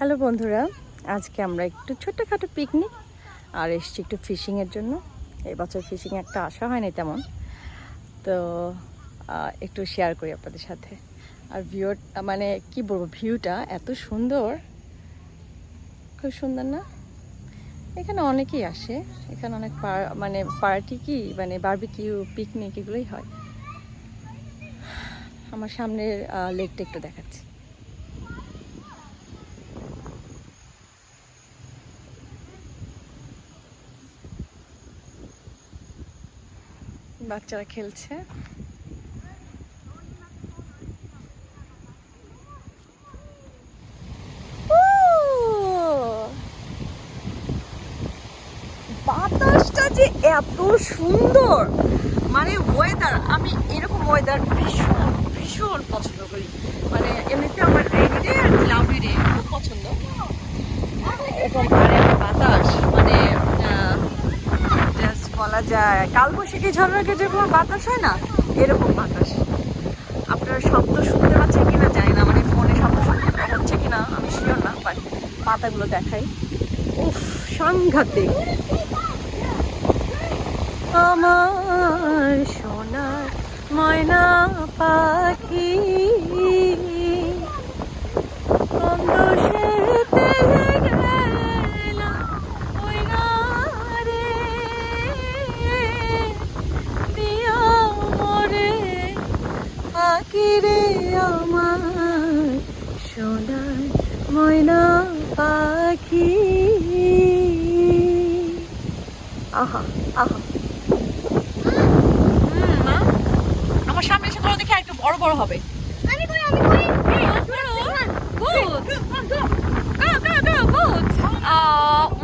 Hello বন্ধুরা, আজকে আমরা একটু ছোট্টখাটো পিকনিক আর এসছি একটু ফিশিংয়ের জন্য। এবছর ফিশিংয়ে একটা আসা হয়নি তেমন, তো একটু শেয়ার করি আপনাদের সাথে। আর মানে কি বলবো, ভিউটা এত সুন্দর, খুব সুন্দর না? এখানে অনেকেই আসে, এখানে অনেক মানে পার্টি কি মানে বারবিকিউ পিকনিক এগুলোই হয়। আমার সামনের লেকটা একটু দেখাচ্ছি। বাচ্চারা খেলছে। বাতাসটা যে এত সুন্দর, মানে ওয়েদার, আমি এরকম ওয়েদার ভীষণ ভীষণ পছন্দ করি। মানে এমনিতে আমার রেইনি ডে আর ক্লাউডি ডে খুব পছন্দ। এরকম বাতাস মানে জাস্ট বলা যায় কালবৈশাখী ঝড়ের যেরকম বাতাস হয় না, এরকম বাতাস। আপনারা শব্দ শুনতে পাচ্ছেন কিনা জানি না, মানে ফোনে শব্দ হচ্ছে কিনা আমি শিওর না, বাট পাতাগুলো দেখাই। উফ, সাংঘাতিক। আমার সোনার ময়না পাখি রে আমার সোনার ময়না পাখি। আহা আহা, আমার সামনে এসে তোরা দেখে একটু বড় বড় হবে।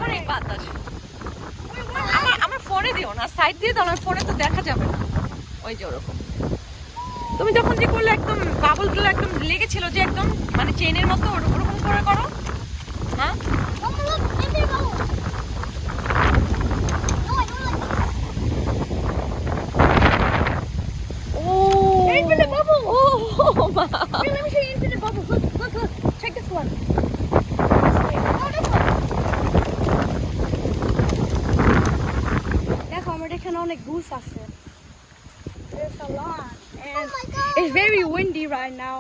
অনেক বাতাস। আমার ফোনে দিও না, সাইড দিয়ে দাও, আমার ফোনে তো দেখা যাবে না। ওই যে ওরকম তুমি যখন যে করলে একদম বাবলগুলো একদম লেগেছিল যে একদম মানে চেইনের মতো, ওরকম করে করো। হ্যাঁ, অনেক গুস আছে। There's a lot. And it's very windy right now.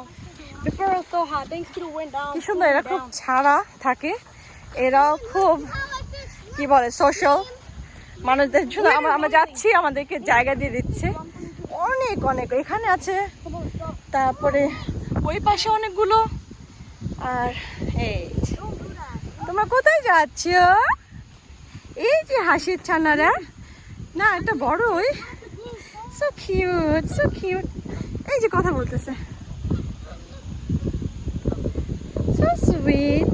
Before it was so hot, thanks to the wind down. কি সুন্দর, এরা খুব ছাড়া থাকে, এরাও খুব কি বলে সোশ্যাল মানুষদের জন্য। আমরা যাচ্ছি, আমাদেরকে জায়গা দিয়ে দিচ্ছে অনেক অনেক। এখানে আছে, তারপরে ওই পাশে অনেকগুলো। আর এই তোমরা কোথায় যাচ্ছ? এই যে হাসির ছানারা না, একটা বড় ওই সো কিউট সো কিউট, এই যে কথা বলতেছে, সো সুইট।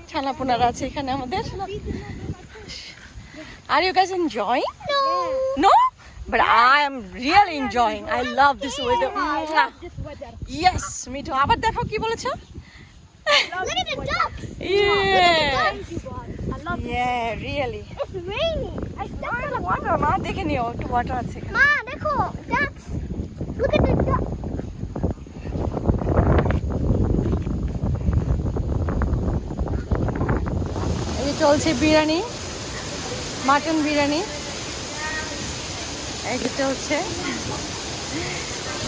ছানাপোনারা আছে এখানে আমাদের। Are you guys enjoying? No? But I am really enjoying. I love this weather. Yes, me too. আবার দেখো কি বলেছো? Look at the ducks. Yeah. I love it. Yeah, really. It's raining. I stepped on the water. মা দেখে নিও, একটু water আছে এখানে। Ma, দেখো, ducks. Look at the ducks. এই চলছে বিরিয়ানি, মাটন বিরিয়ানি এই যে চলছে।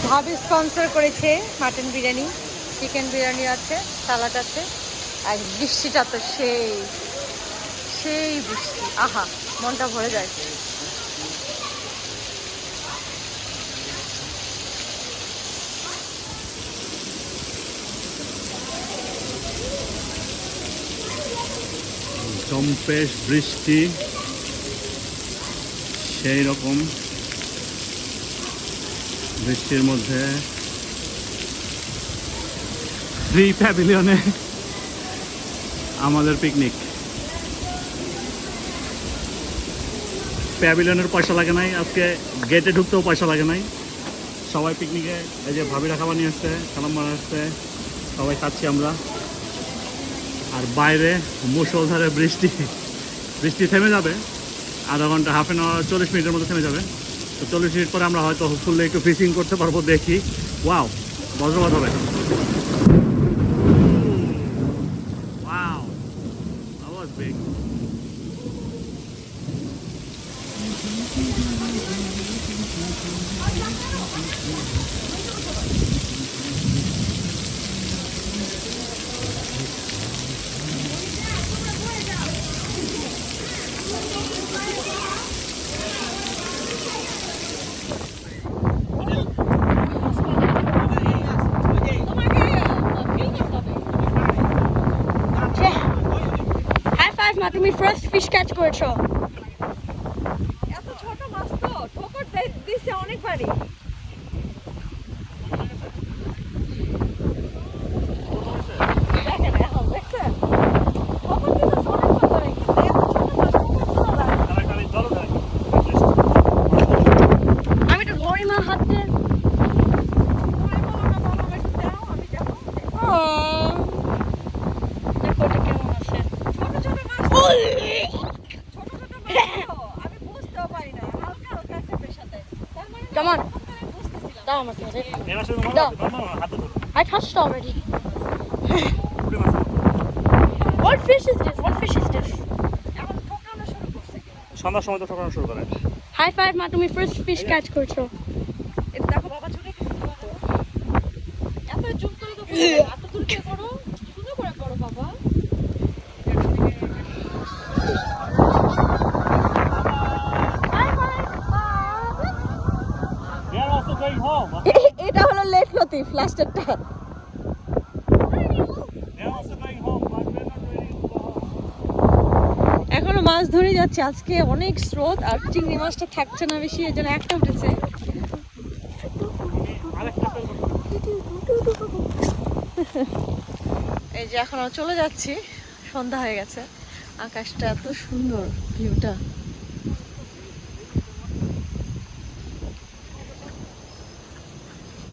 ভাবি স্পন্সর করেছে মাটন বিরিয়ানি, চিকেন বিরিয়ানি আছে, সালাড আছে। আর বৃষ্টিটা তো সেই সেই বৃষ্টি, আহা মনটা ভরে যায়। জম্পেশ বৃষ্টি, সেই রকম বৃষ্টির মধ্যে ফ্রি প্যাভিলিয়নে আমাদের পিকনিক। প্যাভিলিয়নের পয়সা লাগে নাই, আজকে গেটে ঢুকতেও পয়সা লাগে নাই। সবাই পিকনিকে, এই যে ভাবিরা খাবার নিয়ে আসছে, খালাম্মারা আসছে, সবাই খাচ্ছি আমরা। আর বাইরে মুষলধারে বৃষ্টি, বৃষ্টি থেমে যাবে আধা ঘন্টা, হাফ অ্যান আওয়ার, 40 মিনিটের মধ্যে থেমে যাবে। তো তো 40 মিনিট পরে আমরা হয়তো হোপফুলি একটু ফিশিং করতে পারবো, দেখি। ওয়াও, বজ্রপাত হবে। Wow, that was big. High five, মা, তুমি ফার্স্ট ফিশ ক্যাচ করেছো। এত ছোট মাছ তো ঠোকর দিছে অনেকবারই। দেখেন এখন, দেখছেন? ঠোকর দিতেছে অনেকবার ধরে, কিন্তু এত ছোট মাছ ঠোকর দিলো না। আমি তো ধরি মা হাতে। তুমি বলো না, বাবা, আমাকে একটু দাও, আমি যাবো। দেখো এটা কেমন আছে। ছোট ছোট মাছ তো, ছোট ছোট মাছ তো, আমি বুঝতেও পারি না, হালকা হালকা চেপের সাথে। তার মানে Come on. আমি বুঝতেছিলাম। দাও আমাকে। এই মাসে মামা দাও। হাতে ধরো। I touched already. পুরো মাছ। What fish is this? What fish is this? এখন ঠোকরানো শুরু করছে। সন্ধ্যার সময় তো ঠকানো শুরু করে। High five, মা, তুমি ফার্স্ট ফিশ ক্যাচ করেছো। এটা দেখো বাবা, ছুটে গেছে তোমার দেখো। এত জুম করে তো করো, এত দূর থেকে করো, সুন্দর করে করো বাবা। They are also going home. এটা হলো লেট লতিফ, লাস্টেরটা। They are also going home, but we are not ready to go home. এখনো মাছ ধরে যাচ্ছে, আজকে অনেক স্রোত আর চিংড়ি মাছটা থাকছে না বেশি, এর জন্য একটা উঠেছে। আরেকটা ফেলবো। এই যে এখন আমরা চলে যাচ্ছি, সন্ধ্যা হয়ে গেছে, আকাশটা এত সুন্দর, ভিউটা।